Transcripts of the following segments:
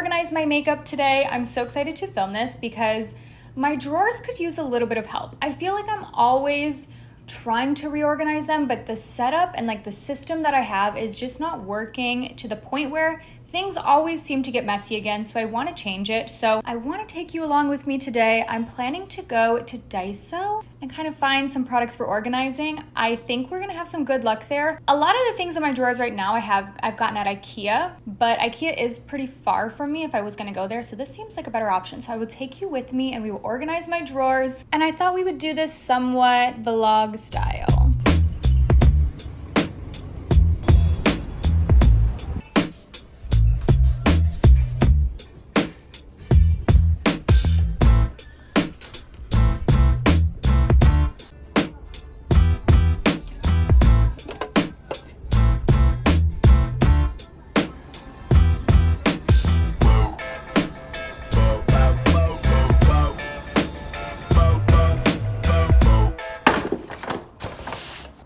organize my makeup today. I'm so excited to film this because my drawers could use a little bit of help. I feel like I'm always trying to reorganize them, but the setup and like the system that I have is just not working to the point where things always seem to get messy again, so I want to change it. So I want to take you along with me today. I'm planning to go to Daiso and kind of find some products for organizing. I think we're going to have some good luck there. A lot of the things in my drawers right now I've gotten at IKEA, but IKEA is pretty far from me if I was going to go there, so this seems like a better option. So I will take you with me and we will organize my drawers, and I thought we would do this somewhat vlog style.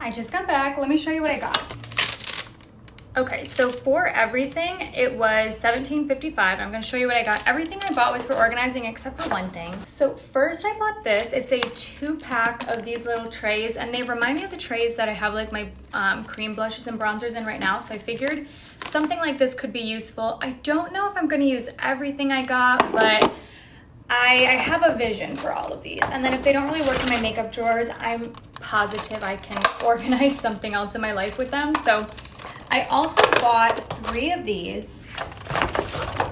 I just got back. Let me show you what I got. Okay, so for everything, it was $17.55. I'm gonna show you what I got. Everything I bought was for organizing except for one thing. So first I bought this. It's a 2-pack of these little trays, and they remind me of the trays that I have like my cream blushes and bronzers in right now. So I figured something like this could be useful. I don't know if I'm gonna use everything I got, but I have a vision for all of these. And then if they don't really work in my makeup drawers, I'm positive I can organize something else in my life with them. So I also bought 3 of these.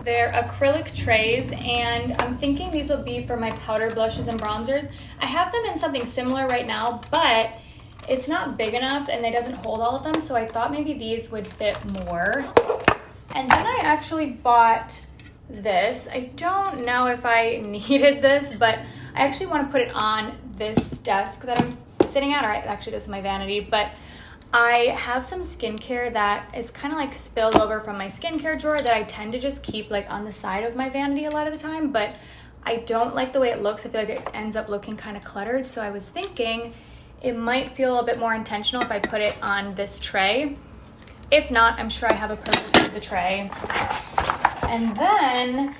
They're acrylic trays, and I'm thinking these will be for my powder blushes and bronzers. I have them in something similar right now, but it's not big enough and it doesn't hold all of them, so I thought maybe these would fit more. And then I actually bought this. I don't know if I needed this, but I actually want to put it on this desk that I'm sitting at, or actually this is my vanity, but I have some skincare that is kind of like spilled over from my skincare drawer that I tend to just keep like on the side of my vanity a lot of the time, but I don't like the way it looks. I feel like it ends up looking kind of cluttered, so I was thinking it might feel a bit more intentional if I put it on this tray. If not, I'm sure I have a purpose for the tray. And then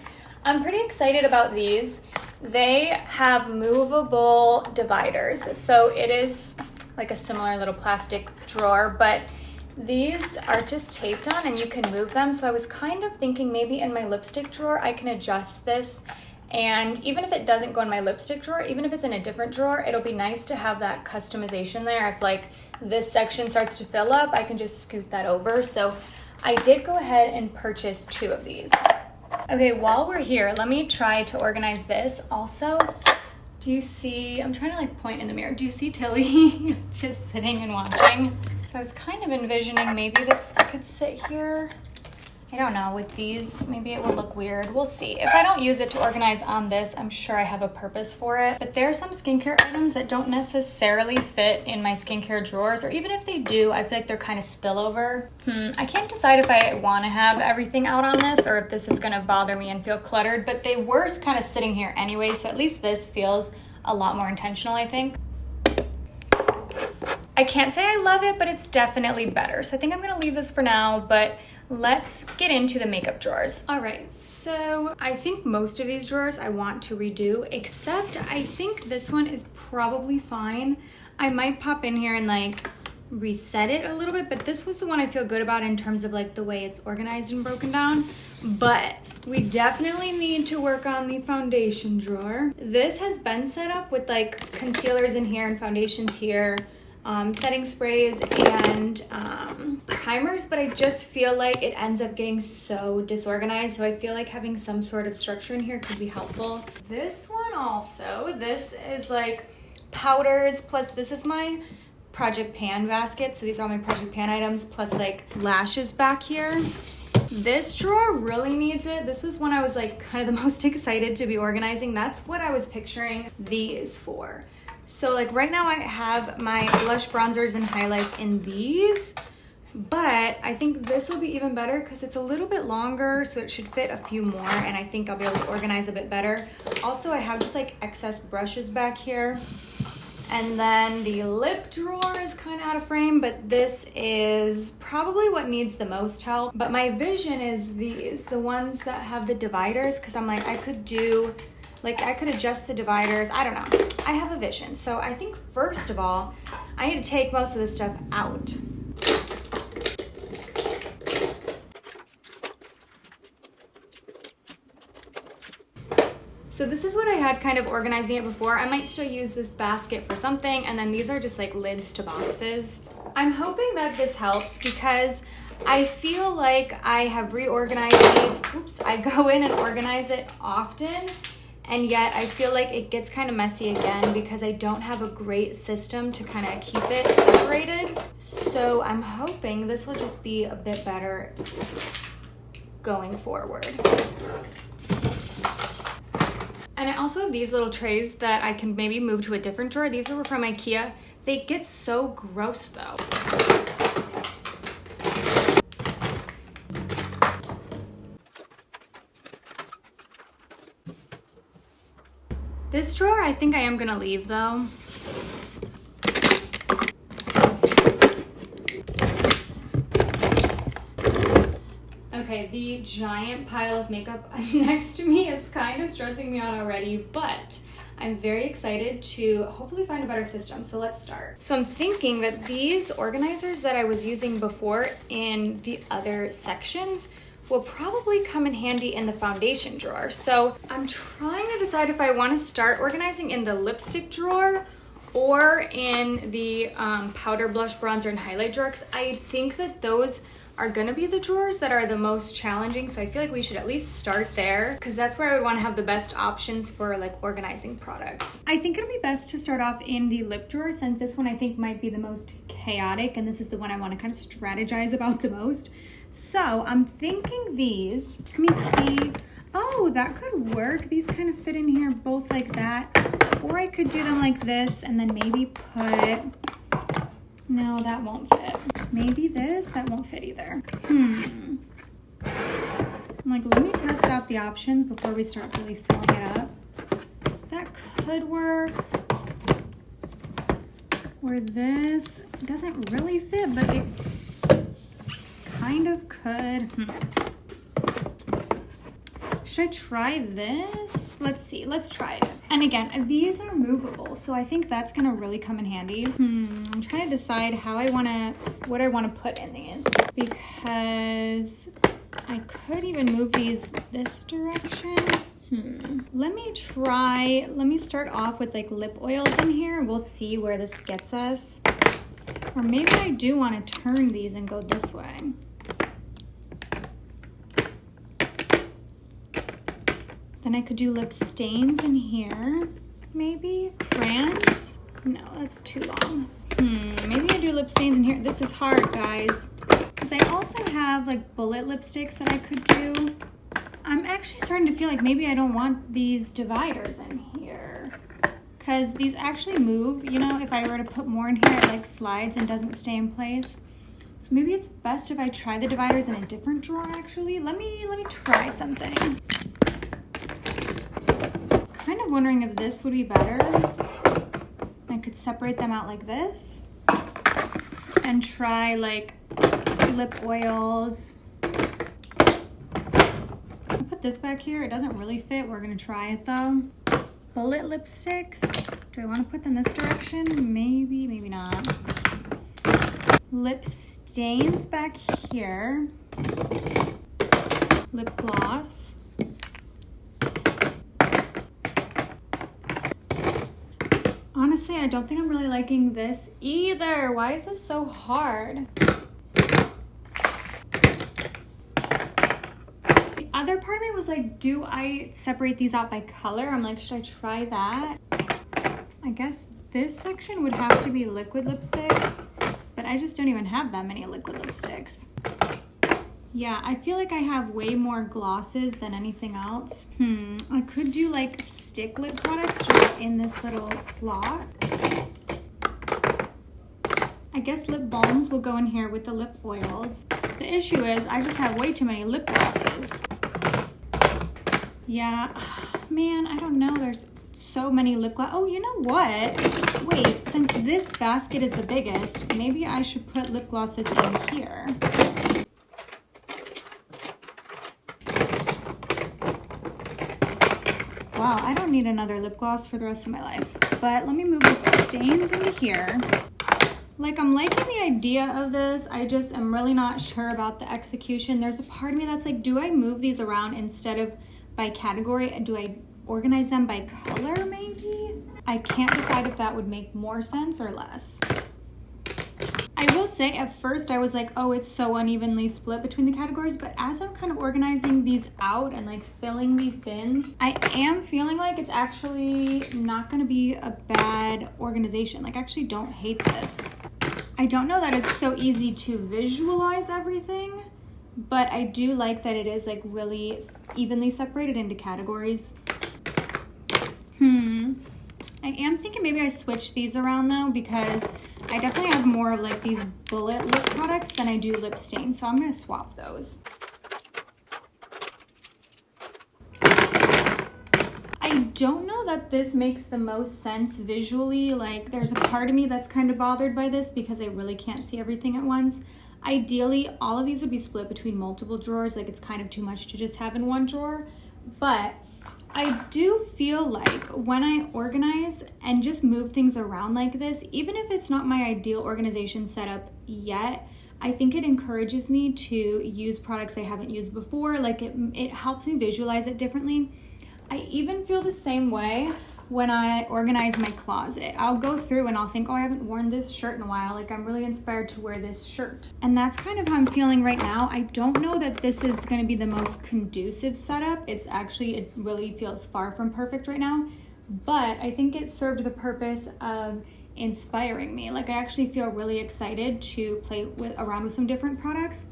I'm pretty excited about these. They have movable dividers. So it is like a similar little plastic drawer, but these are just taped on and you can move them. So I was kind of thinking maybe in my lipstick drawer, I can adjust this. And even if it doesn't go in my lipstick drawer, even if it's in a different drawer, it'll be nice to have that customization there. If like this section starts to fill up, I can just scoot that over. So I did go ahead and purchase 2 of these. Okay, while we're here, let me try to organize this. Also, do you see, I'm trying to like point in the mirror. Do you see Tilly just sitting and watching? So I was kind of envisioning maybe this could sit here. I don't know, with these, maybe it will look weird. We'll see. If I don't use it to organize on this, I'm sure I have a purpose for it. But there are some skincare items that don't necessarily fit in my skincare drawers, or even if they do, I feel like they're kind of spillover. I can't decide if I want to have everything out on this or if this is going to bother me and feel cluttered, but they were kind of sitting here anyway, so at least this feels a lot more intentional, I think. I can't say I love it, but it's definitely better. So I think I'm going to leave this for now, but let's get into the makeup drawers. All right, so I think most of these drawers I want to redo, except I think this one is probably fine. I might pop in here and like reset it a little bit, but this was the one I feel good about in terms of like the way it's organized and broken down. But we definitely need to work on the foundation drawer. This has been set up with like concealers in here and foundations here, setting sprays and primers, but I just feel like it ends up getting so disorganized, so I feel like having some sort of structure in here could be helpful. This one also, this is like powders, plus this is my Project Pan basket, so these are all my Project Pan items, plus like lashes back here. This drawer really needs it. This was when I was like kind of the most excited to be organizing. That's what I was picturing these for. So like right now I have my blush, bronzers, and highlights in these, but I think this will be even better because it's a little bit longer, so it should fit a few more, and I think I'll be able to organize a bit better. Also, I have just like excess brushes back here, And then the lip drawer is kind of out of frame, but this is probably what needs the most help. But my vision is the ones that have the dividers, because I'm like, I could do, like I could adjust the dividers. I don't know. I have a vision. So I think first of all, I need to take most of this stuff out. So this is what I had kind of organizing it before. I might still use this basket for something, and then these are just like lids to boxes. I'm hoping that this helps because I feel like I have reorganized these. Oops, I go in and organize it often, and yet I feel like it gets kind of messy again because I don't have a great system to kind of keep it separated. So I'm hoping this will just be a bit better going forward. And I also have these little trays that I can maybe move to a different drawer. These are from IKEA. They get so gross though. This drawer I think I am gonna leave though. Okay, the giant pile of makeup next to me is kind of stressing me out already, but I'm very excited to hopefully find a better system. So let's start. So I'm thinking that these organizers that I was using before in the other sections will probably come in handy in the foundation drawer. So I'm trying to decide if I want to start organizing in the lipstick drawer or in the powder, blush, bronzer, and highlight drawer, because I think that those are gonna be the drawers that are the most challenging. So I feel like we should at least start there because that's where I would want to have the best options for like organizing products. I think it'll be best to start off in the lip drawer since this one I think might be the most chaotic and this is the one I want to kind of strategize about the most. So I'm thinking these, let me see. Oh, that could work. These kind of fit in here both like that. Or I could do them like this and then maybe put, no, that won't fit. Maybe this, that won't fit either. I'm like, let me test out the options before we start really filling it up. That could work. Or this doesn't really fit, but it kind of could. Should I try this? Let's see, let's try it. And again, these are movable, so I think that's gonna really come in handy. I'm trying to decide how what I wanna put in these because I could even move these this direction. Let me start off with like lip oils in here and we'll see where this gets us. Or maybe I do wanna turn these and go this way. Then I could do lip stains in here, maybe. Crayons? No, that's too long. Maybe I do lip stains in here. This is hard, guys. Because I also have like bullet lipsticks that I could do. I'm actually starting to feel like maybe I don't want these dividers in here. Because these actually move, you know, if I were to put more in here, it like slides and doesn't stay in place. So maybe it's best if I try the dividers in a different drawer actually. Let me try something. Kind of wondering if this would be better. I could separate them out like this and try like lip oils. I'll put this back here. It doesn't really fit. We're gonna try it though. Bullet lipsticks. Do I want to put them this direction? Maybe, maybe not. Lip stains back here. Lip gloss. Honestly, I don't think I'm really liking this either. Why is this so hard? The other part of me was like, do I separate these out by color? I'm like, should I try that? I guess this section would have to be liquid lipsticks, but I just don't even have that many liquid lipsticks. Yeah, I feel like I have way more glosses than anything else. I could do like stick lip products just in this little slot. I guess lip balms will go in here with the lip oils. The issue is I just have way too many lip glosses. Yeah, man, I don't know. There's so many lip gloss. Oh, you know what? Wait, since this basket is the biggest, maybe I should put lip glosses in here. Wow, I don't need another lip gloss for the rest of my life. But let me move the stains into here. Like, I'm liking the idea of this. I just am really not sure about the execution. There's a part of me that's like, do I move these around instead of by category? Do I organize them by color maybe? I can't decide if that would make more sense or less. I will say at first I was like, oh, it's so unevenly split between the categories, but as I'm kind of organizing these out and like filling these bins, I am feeling like it's actually not going to be a bad organization. Like, I actually don't hate this. I don't know that it's so easy to visualize everything, but I do like that it is like really evenly separated into categories. I am thinking maybe I switch these around though, because I definitely have more of like these bullet lip products than I do lip stain. So I'm going to swap those. I don't know that this makes the most sense visually. Like, there's a part of me that's kind of bothered by this because I really can't see everything at once. Ideally, all of these would be split between multiple drawers. Like, it's kind of too much to just have in one drawer. But I do feel like when I organize and just move things around like this, even if it's not my ideal organization setup yet, I think it encourages me to use products I haven't used before. Like, it helps me visualize it differently. I even feel the same way when I organize my closet. I'll go through and I'll think, oh, I haven't worn this shirt in a while. Like, I'm really inspired to wear this shirt. And that's kind of how I'm feeling right now. I don't know that this is going to be the most conducive setup. It really feels far from perfect right now. But I think it served the purpose of inspiring me. Like, I actually feel really excited to play around with some different products.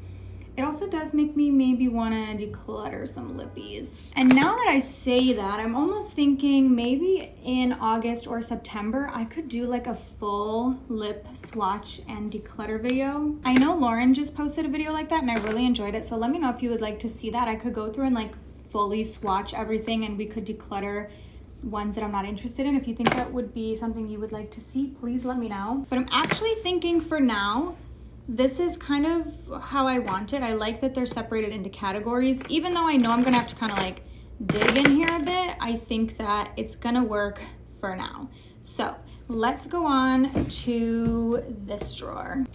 It also does make me maybe want to declutter some lippies. And now that I say that, I'm almost thinking maybe in August or September, I could do like a full lip swatch and declutter video. I know Lauren just posted a video like that and I really enjoyed it. So let me know if you would like to see that. I could go through and like fully swatch everything and we could declutter ones that I'm not interested in. If you think that would be something you would like to see, please let me know. But I'm actually thinking for now, this is kind of how I want it. I like that they're separated into categories. Even though I know I'm gonna have to kind of like dig in here a bit, I think that it's gonna work for now. So let's go on to this drawer.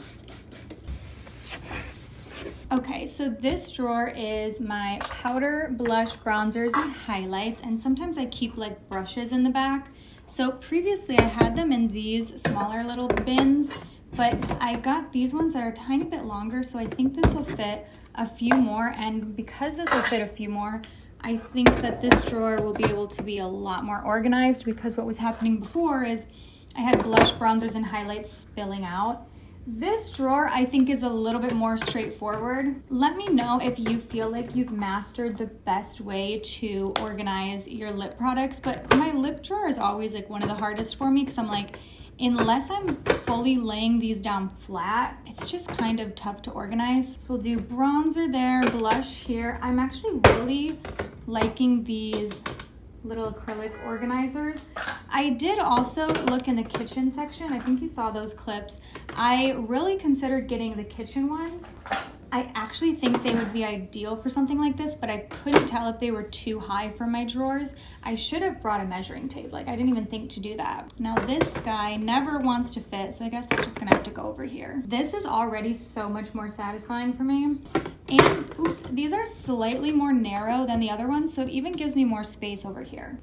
Okay, so this drawer is my powder, blush, bronzers, and highlights. And sometimes I keep like brushes in the back. So previously I had them in these smaller little bins, but I got these ones that are a tiny bit longer, so I think this will fit a few more. And because this will fit a few more, I think that this drawer will be able to be a lot more organized, because what was happening before is I had blush, bronzers, and highlights spilling out. This drawer, I think, is a little bit more straightforward. Let me know if you feel like you've mastered the best way to organize your lip products, but my lip drawer is always like one of the hardest for me, because I'm like, unless I'm fully laying these down flat, it's just kind of tough to organize. So we'll do bronzer there, blush here. I'm actually really liking these little acrylic organizers. I did also look in the kitchen section. I think you saw those clips. I really considered getting the kitchen ones. I actually think they would be ideal for something like this, but I couldn't tell if they were too high for my drawers. I should have brought a measuring tape. Like, I didn't even think to do that. Now this guy never wants to fit, so I guess it's just gonna have to go over here. This is already so much more satisfying for me. And oops, these are slightly more narrow than the other ones, so it even gives me more space over here.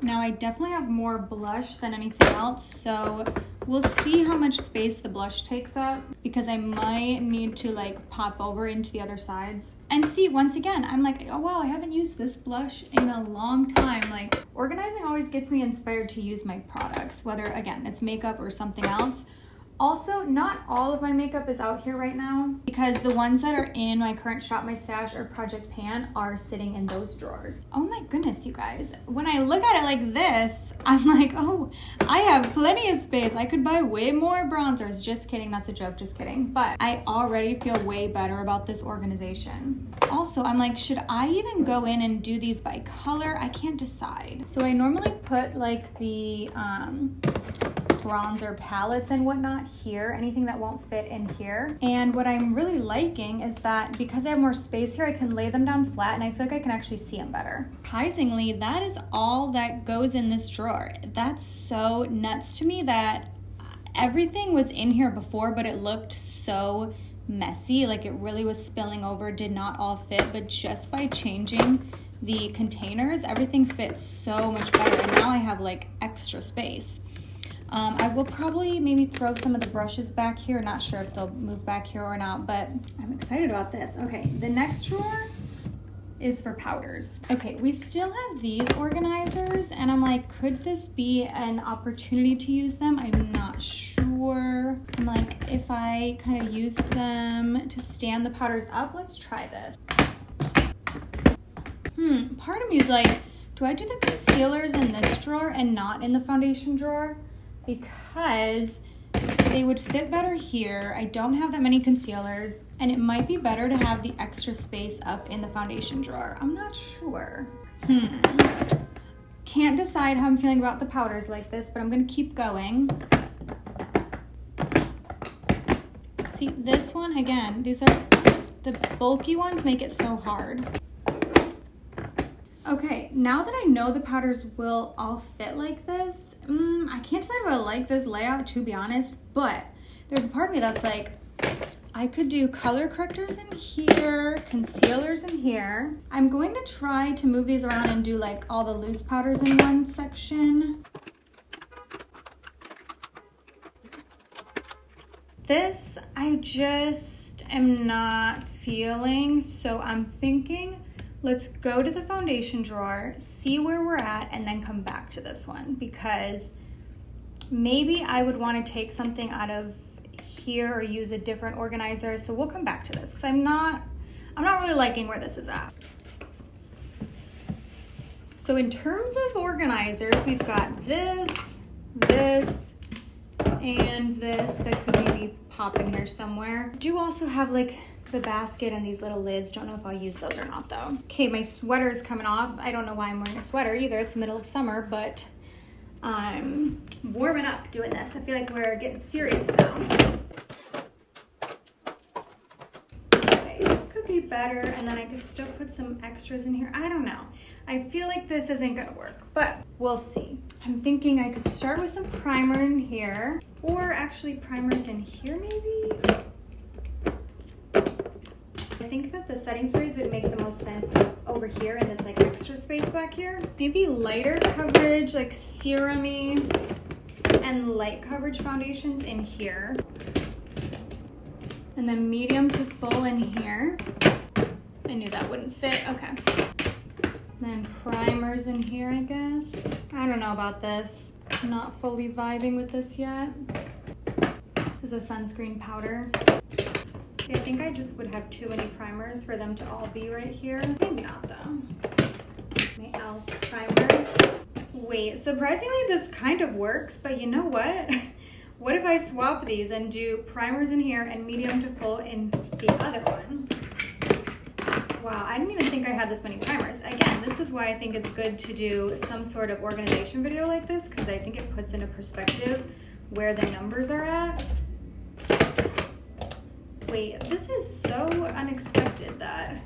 Now I definitely have more blush than anything else, so we'll see how much space the blush takes up, because I might need to like pop over into the other sides. And see, once again, I'm like, oh wow, I haven't used this blush in a long time. Like, organizing always gets me inspired to use my products, whether again, it's makeup or something else. Also, not all of my makeup is out here right now because the ones that are in my current Shop My Stash or Project Pan are sitting in those drawers. Oh my goodness, you guys. When I look at it like this, I'm like, oh, I have plenty of space. I could buy way more bronzers. Just kidding, that's a joke, just kidding. But I already feel way better about this organization. Also, I'm like, should I even go in and do these by color? I can't decide. So I normally put like the bronzer palettes and whatnot here, anything that won't fit in here. And what I'm really liking is that because I have more space here, I can lay them down flat and I feel like I can actually see them better. Surprisingly, that is all that goes in this drawer. That's so nuts to me that everything was in here before, but it looked so messy, like it really was spilling over, did not all fit, but just by changing the containers, everything fits so much better. And now I have like extra space. I will probably maybe throw some of the brushes back here. Not sure if they'll move back here or not, but I'm excited about this. Okay, the next drawer is for powders. Okay, we still have these organizers and I'm like, could this be an opportunity to use them? I'm not sure. I'm like, if I kind of used them to stand the powders up, let's try this. Part of me is like, do I do the concealers in this drawer and not in the foundation drawer? Because they would fit better here. I don't have that many concealers, and it might be better to have the extra space up in the foundation drawer. I'm not sure. Can't decide how I'm feeling about the powders like this, but I'm gonna keep going. See, this one, again, these are the bulky ones, make it so hard. Okay, now that I know the powders will all fit like this, I can't decide if I like this layout, to be honest, but there's a part of me that's like, I could do color correctors in here, concealers in here. I'm going to try to move these around and do like all the loose powders in one section. This, I just am not feeling, so I'm thinking, let's go to the foundation drawer, see where we're at, and then come back to this one because maybe I would want to take something out of here or use a different organizer. So we'll come back to this because I'm not really liking where this is at. So in terms of organizers, we've got this, and this that could maybe pop in here somewhere. I do also have like the basket and these little lids. Don't know if I'll use those or not though. Okay, my sweater is coming off. I don't know why I'm wearing a sweater either. It's the middle of summer, but I'm warming up doing this. I feel like we're getting serious now. Okay, this could be better, and then I could still put some extras in here. I don't know. I feel like this isn't gonna work, but we'll see. I'm thinking I could start with some primer in here, or actually primers in here maybe? I think that the setting sprays would make the most sense over here in this like extra space back here. Maybe lighter coverage, like serum-y and light coverage foundations in here. And then medium to full in here. I knew that wouldn't fit, okay. Then primers in here, I guess. I don't know about this. I'm not fully vibing with this yet. This is a sunscreen powder. See, I think I just would have too many primers for them to all be right here. Maybe not though. My e.l.f. primer. Wait, surprisingly this kind of works, but you know what? What if I swap these and do primers in here and medium to full in the other one? Wow, I didn't even think I had this many primers. Again, this is why I think it's good to do some sort of organization video like this, because I think it puts into perspective where the numbers are at. Wait, this is so unexpected that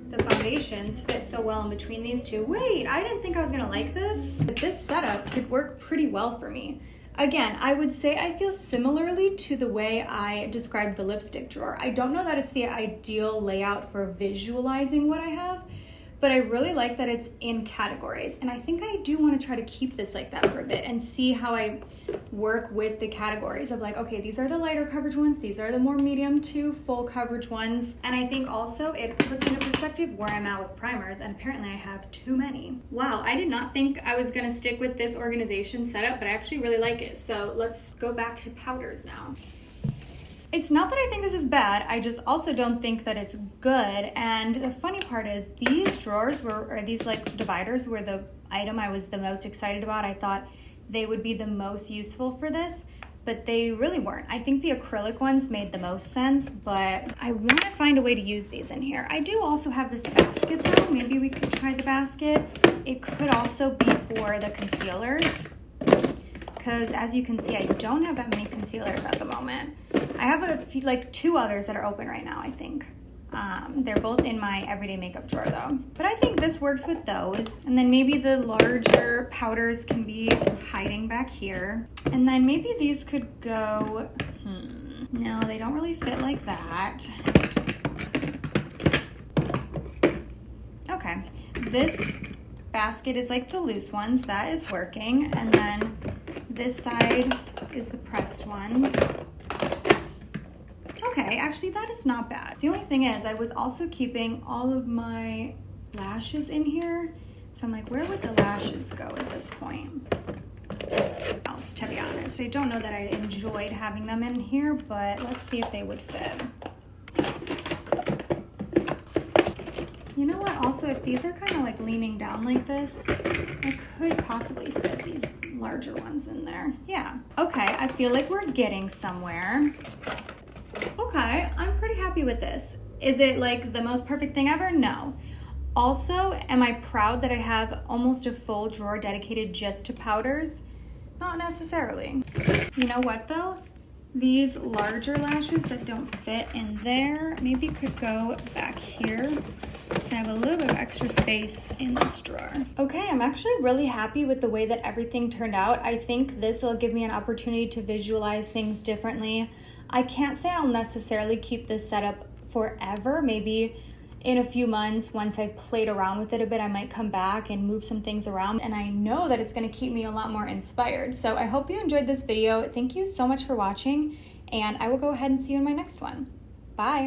the foundations fit so well in between these two. Wait, I didn't think I was gonna like this. But this setup could work pretty well for me. Again, I would say I feel similarly to the way I described the lipstick drawer. I don't know that it's the ideal layout for visualizing what I have, but I really like that it's in categories. And I think I do want to try to keep this like that for a bit and see how I work with the categories of like, okay, these are the lighter coverage ones, these are the more medium to full coverage ones. And I think also it puts into perspective where I'm at with primers, and apparently I have too many. Wow, I did not think I was gonna stick with this organization setup, but I actually really like it. So let's go back to powders now. It's not that I think this is bad, I just also don't think that it's good. And the funny part is these drawers or these like dividers were the item I was the most excited about. I thought they would be the most useful for this, but they really weren't. I think the acrylic ones made the most sense, but I want to find a way to use these in here. I do also have this basket though. Maybe we could try the basket. It could also be for the concealers, because as you can see, I don't have that many concealers at the moment. I have a few, like 2 others that are open right now, I think. They're both in my everyday makeup drawer though. But I think this works with those. And then maybe the larger powders can be hiding back here. And then maybe these could go, no, they don't really fit like that. Okay, this basket is like the loose ones, that is working. And then this side is the pressed ones. Okay, actually that is not bad. The only thing is I was also keeping all of my lashes in here. So I'm like, where would the lashes go at this point? Else, to be honest. I don't know that I enjoyed having them in here, but let's see if they would fit. You know what? Also, if these are kind of like leaning down like this, I could possibly fit these larger ones in there. Yeah. Okay, I feel like we're getting somewhere. Okay, I'm pretty happy with this. Is it like the most perfect thing ever? No. Also, am I proud that I have almost a full drawer dedicated just to powders? Not necessarily. You know what though? These larger lashes that don't fit in there maybe could go back here. So I have a little bit of extra space in this drawer. Okay, I'm actually really happy with the way that everything turned out. I think this will give me an opportunity to visualize things differently. I can't say I'll necessarily keep this setup forever. Maybe in a few months, once I've played around with it a bit, I might come back and move some things around. And I know that it's gonna keep me a lot more inspired. So I hope you enjoyed this video. Thank you so much for watching, and I will go ahead and see you in my next one. Bye.